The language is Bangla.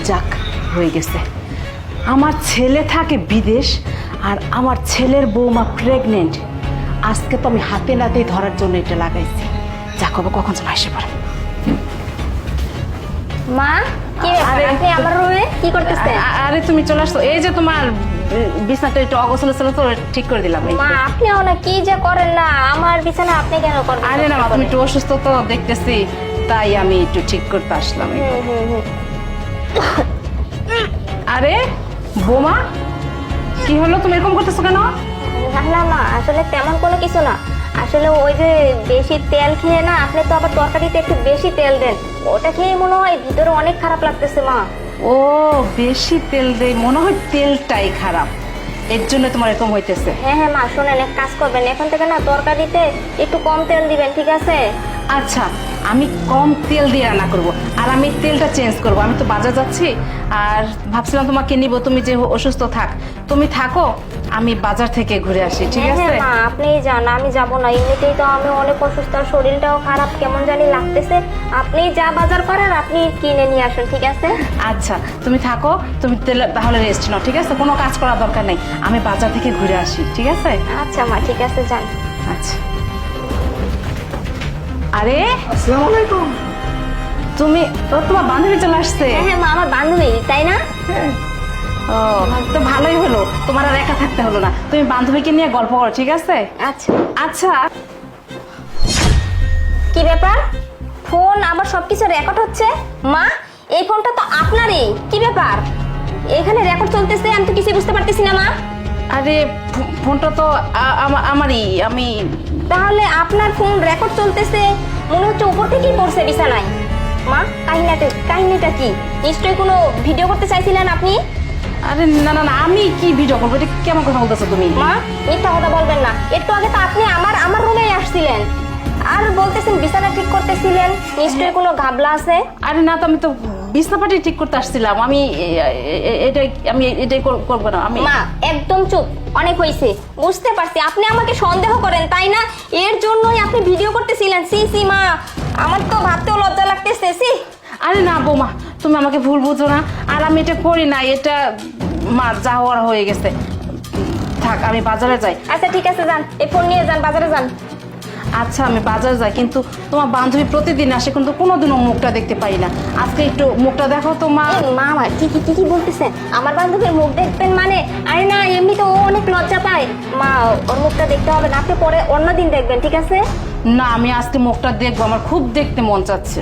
যাক হয়ে গেছে। আমার ছেলে থাকে বিদেশ আর আমার ছেলের বৌমা প্রেগনেন্ট। আজকে তো আমি হাতে নাতেই ধরার জন্য এটা লাগাইছি। যা কবে কখন যেন এসে পড়ে। মা কি ব্যাপার? আপনি আমার রুমে কি করতেছেন? আরে তুমি চলে আসছো, এই যে তোমার বিছানাটা একটু অগোছালো ছিল তো ঠিক করে দিলাম। মা আপনিও না কি যে করেন না, আমার বিছানা আপনি কেন করবেন? আরে না মা, তুমি একটু অসুস্থ তো দেখতেছি, তাই আমি একটু ঠিক করতে আসলাম। আরে বোমা, কি হলো? তুমি এরকম করতেছো কেন? না না মা, আসলে তেমন কোনো কিছু না। আসলে ওই যে বেশি তেল খেয়ে না, আপনি তো আবার তরকারিতে একটু বেশি তেল দেন, ওটা খেয়ে মনে হয় ভিতরে অনেক খারাপ লাগতেছে মা। ও বেশি তেল দেই, মনে হয় তেলটাই খারাপ, এর জন্য তোমার এরকম হইতেছে। হ্যাঁ হ্যাঁ মা, শোনেন এক কাজ করবেন, এখন থেকে না তরকারিতে একটু কম তেল দিবেন, ঠিক আছে? আচ্ছা, আমি কম তেল দিয়ে রান্না করব, আর আমি তেলটা চেঞ্জ করব। আমি তো বাজার যাচ্ছি, আর ভাবছিলাম তোমাকে নিব, তুমি যে অসুস্থ থাক, তুমি থাকো, আমি বাজার থেকে ঘুরে আসি, ঠিক হ্যাঁ আছে? হ্যাঁ মা, আপনি যান, আমি যাব না। এমনিতেই তো আমি অনেক অসুস্থ, আর শরীরটাও খারাপ কেমন জানি লাগতেছে। আপনি যা বাজার করেন আপনি কিনে নিয়ে আসুন, ঠিক আছে? আচ্ছা তুমি থাকো, তুমি তাহলে রেস্ট নাও, ঠিক আছে? কোনো কাজ করার দরকার নেই, আমি বাজার থেকে ঘুরে আসি, ঠিক আছে? আচ্ছা মা, ঠিক আছে, যান। আচ্ছা। আরে আসসালামু আলাইকুম। তুমি, তোমার বান্ধবী চলে আসছে? হ্যাঁ হ্যাঁ মা, আমার বান্ধবী, তাই না? ও তো ভালোই হলো, তোমার আর একা থাকতে হলো না। তুমি বান্ধবীকে নিয়ে গল্প করো, ঠিক আছে? আচ্ছা। আচ্ছা কি ব্যাপার? ফোন আবার সবকিছু রেকর্ড হচ্ছে? মা এই ফোনটা তো আপনারই, কি ব্যাপার? এখানে রেকর্ড চলতেছে, আমি তো কিছু বুঝতে পারতেছি না মা। আরে ফোনটা তো আমারই, আমি। তাহলে আপনার ফোন রেকর্ড চলতেছে, মনে হচ্ছে উপর থেকেই পড়ছে বিছানায়। মা কাহিনীটা কি? নিশ্চয়ই কোনো ভিডিও করতে চাইছিলেন আপনি? আরে না না না, আমি কি ভিডিও করবো? এটা কেমন কথা বলতেছো তুমি? মা মিথ্যা কথা বলবেন না। একটু আগে তো আপনি আমার রুমে আসছিলেন আর বলতেছেন বিছানা ঠিক করতেছিলেন, নিশ্চয়ই কোনো ঘাবলা আছে। আরে না, তো আমি তো বিছনাপাটি ঠিক করতে আসছিলাম। এটাই করবো না আমি। মা একদম চুপ, অনেক হয়েছে। বুঝতে পারছি আপনি আমাকে সন্দেহ করেন, তাই না? এর জন্যই আপনি ভিডিও করতেছিলেন। সি সি মা, আমার তো ভাবতেও লজ্জা লাগতেছে। সি। আরে না বৌমা, তুমি আমাকে ভুল বুঝো না, আর আমি এটা করি না। এটা মা যা হওয়ার হয়ে গেছে, থাক, আমি বাজারে যাই। আচ্ছা ঠিক আছে, যান, এই ফোন নিয়ে যান, বাজারে যান। আচ্ছা আমি বাজার যাই, কিন্তু তোমার বান্ধবী প্রতিদিন আসে, কিন্তু কোনোদিনও মুখটা দেখতে পাই না। আজকে একটু মুখটা দেখো তো মা। মা মা কি বলতেছেন? আমার বান্ধবীর মুখ দেখবেন মানে? আরে না, এমনি তো ও অনেক লজ্জা পায়। মা ওর মুখটা দেখতে হবে না, আপনি পরে অন্যদিন দেখবেন, ঠিক আছে? না, আমি আজকে মুখটা দেখবো, আমার খুব দেখতে মন চাচ্ছে।